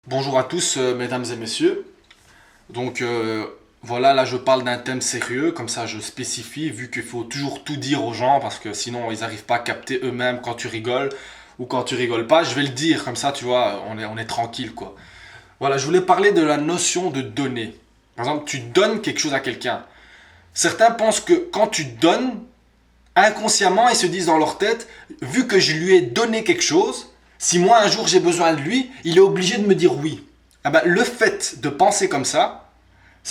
Bonjour à tous, mesdames et messieurs. Donc voilà, là je parle d'un thème sérieux, comme ça je spécifie, vu qu'il faut toujours tout dire aux gens, parce que sinon ils n'arrivent pas à capter eux-mêmes quand tu rigoles ou quand tu rigoles pas. Je vais le dire, comme ça tu vois, on est tranquille quoi. Voilà, je voulais parler de la notion de donner. Par exemple, tu donnes quelque chose à quelqu'un. Certains pensent que quand tu donnes, inconsciemment, ils se disent dans leur tête, vu que je lui ai donné quelque chose, si moi un jour j'ai besoin de lui, il est obligé de me dire oui. Ah ben, le fait de penser comme ça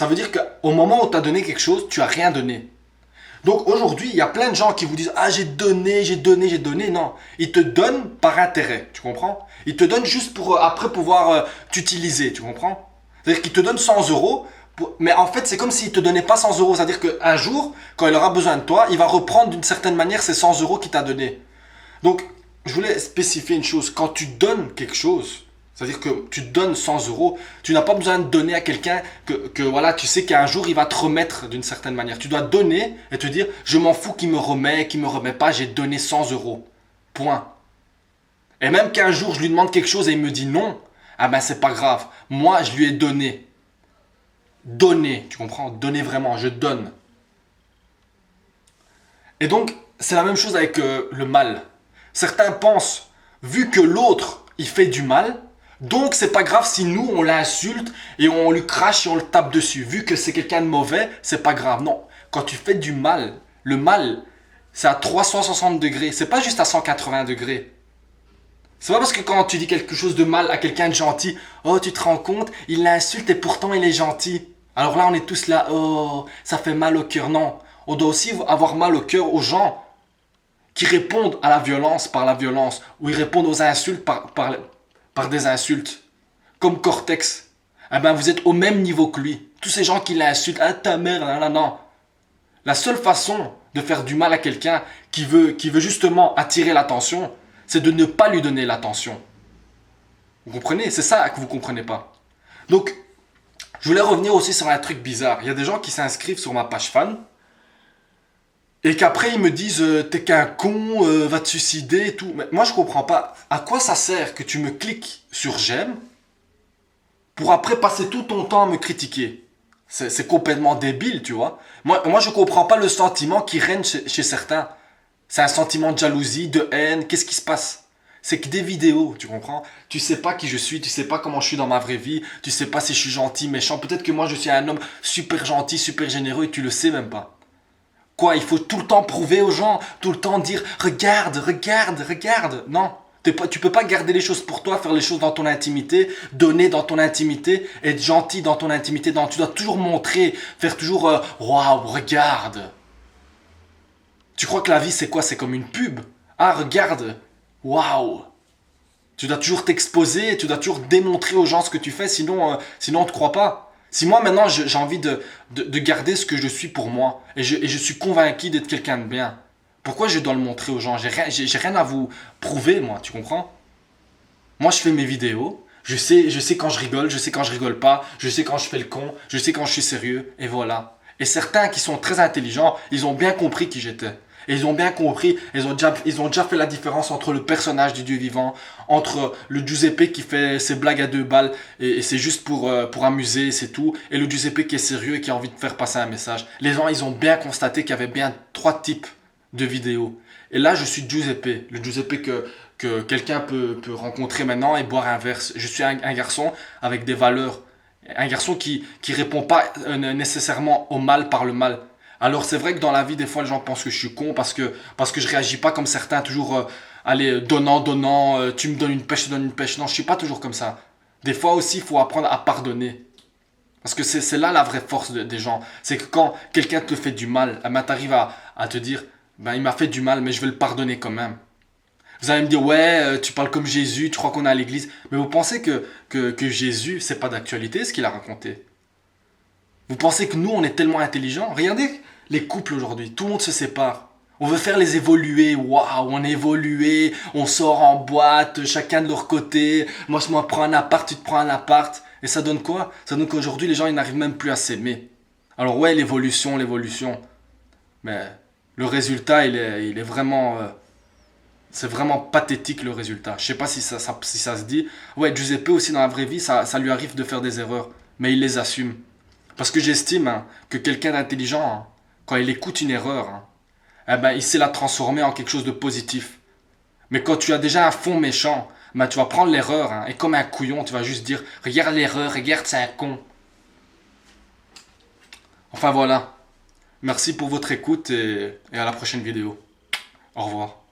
veut dire qu'au moment où tu as donné quelque chose, tu as rien donné. Donc aujourd'hui, il y a plein de gens qui vous disent ah j'ai donné, j'ai donné, j'ai donné. Non, ils te donnent par intérêt, tu comprends? Ils te donnent juste pour après pouvoir t'utiliser, tu comprends? C'est-à-dire qu'ils te donnent 100 euros, mais en fait c'est comme s'ils te donnaient pas 100 euros. C'est-à-dire qu'un jour, quand il aura besoin de toi, il va reprendre d'une certaine manière ces 100 euros qu'il t'a donné. Donc je voulais spécifier une chose. Quand tu donnes quelque chose, c'est-à-dire que tu donnes 100 euros, tu n'as pas besoin de donner à quelqu'un que voilà, tu sais qu'un jour il va te remettre d'une certaine manière. Tu dois donner et te dire, je m'en fous qu'il me remet pas, j'ai donné 100 euros. Point. Et même qu'un jour je lui demande quelque chose et il me dit non, ah ben c'est pas grave. Moi je lui ai donné. Donner, tu comprends? Donner vraiment, je donne. Et donc, c'est la même chose avec le mal. Certains pensent, vu que l'autre, il fait du mal, donc c'est pas grave si nous, on l'insulte et on lui crache et on le tape dessus. Vu que c'est quelqu'un de mauvais, c'est pas grave. Non, quand tu fais du mal, le mal, c'est à 360 degrés. C'est pas juste à 180 degrés. C'est pas parce que quand tu dis quelque chose de mal à quelqu'un de gentil, oh tu te rends compte, il l'insulte et pourtant il est gentil. Alors là on est tous là, oh ça fait mal au cœur. Non, on doit aussi avoir mal au cœur aux gens qui répondent à la violence, ou ils répondent aux insultes par des insultes. Comme Cortex. Eh ben vous êtes au même niveau que lui. Tous ces gens qui l'insultent, ah ta mère, non, non, non. La seule façon de faire du mal à quelqu'un qui veut justement attirer l'attention, c'est de ne pas lui donner l'attention. Vous comprenez? C'est ça que vous comprenez pas. Donc, je voulais revenir aussi sur un truc bizarre. Il y a des gens qui s'inscrivent sur ma page fan et qu'après ils me disent t'es qu'un con, va te suicider et tout. Mais moi je comprends pas. À quoi ça sert que tu me cliques sur j'aime pour après passer tout ton temps à me critiquer? C'est complètement débile, tu vois. Moi je comprends pas le sentiment qui règne chez certains. C'est un sentiment de jalousie, de haine. Qu'est-ce qui se passe? C'est que des vidéos, tu comprends? Tu sais pas qui je suis, tu sais pas comment je suis dans ma vraie vie, tu sais pas si je suis gentil, méchant. Peut-être que moi je suis un homme super gentil, super généreux et tu le sais même pas. Quoi, il faut tout le temps prouver aux gens, tout le temps dire regarde, regarde, regarde. Non, tu peux pas garder les choses pour toi, faire les choses dans ton intimité, donner dans ton intimité, être gentil dans ton intimité. Non, tu dois toujours montrer, faire toujours waouh, regarde. Tu crois que la vie c'est quoi? C'est comme une pub. Ah, regarde, waouh. Tu dois toujours t'exposer, tu dois toujours démontrer aux gens ce que tu fais, sinon on te croit pas. Si moi maintenant j'ai envie de garder ce que je suis pour moi, et je suis convaincu d'être quelqu'un de bien, pourquoi je dois le montrer aux gens? J'ai rien à vous prouver, moi, tu comprends? Moi je fais mes vidéos, je sais quand je rigole, je sais quand je rigole pas, je sais quand je fais le con, je sais quand je suis sérieux, et voilà. Et certains qui sont très intelligents, ils ont bien compris qui j'étais. Et ils ont bien compris, ils ont déjà fait la différence entre le personnage du Dieu vivant, entre le Giuseppe qui fait ses blagues à deux balles et c'est juste pour amuser, c'est tout, et le Giuseppe qui est sérieux et qui a envie de faire passer un message. Les gens, ils ont bien constaté qu'il y avait bien trois types de vidéos. Et là, je suis Giuseppe, le Giuseppe que quelqu'un peut rencontrer maintenant et boire un verre. Je suis un garçon avec des valeurs, un garçon qui répond pas nécessairement au mal par le mal. Alors c'est vrai que dans la vie, des fois, les gens pensent que je suis con parce que je réagis pas comme certains, toujours allez, donnant, donnant, tu me donnes une pêche, je te donne une pêche. Non, je suis pas toujours comme ça. Des fois aussi, il faut apprendre à pardonner. Parce que c'est là la vraie force des gens. C'est que quand quelqu'un te fait du mal, eh ben, t'arrives à te dire, ben, il m'a fait du mal, mais je vais le pardonner quand même. Vous allez me dire, ouais, tu parles comme Jésus, tu crois qu'on est à l'église. Mais vous pensez que Jésus, c'est pas d'actualité ce qu'il a raconté? Vous pensez que nous, on est tellement intelligents? Regardez les couples aujourd'hui, tout le monde se sépare. On veut faire les évoluer, waouh, on est évolué, on sort en boîte, chacun de leur côté. Moi, je me prends un appart, tu te prends un appart. Et ça donne quoi? Ça donne qu'aujourd'hui, les gens, ils n'arrivent même plus à s'aimer. Alors ouais, l'évolution, l'évolution. Mais le résultat, il est vraiment... C'est vraiment pathétique le résultat. Je sais pas si si ça se dit. Ouais, Giuseppe aussi dans la vraie vie, ça lui arrive de faire des erreurs. Mais il les assume. Parce que j'estime hein, que quelqu'un d'intelligent, hein, quand il écoute une erreur, hein, eh ben, il sait la transformer en quelque chose de positif. Mais quand tu as déjà un fond méchant, ben, tu vas prendre l'erreur hein, et comme un couillon, tu vas juste dire regarde l'erreur, regarde c'est un con. Enfin voilà. Merci pour votre écoute et à la prochaine vidéo. Au revoir.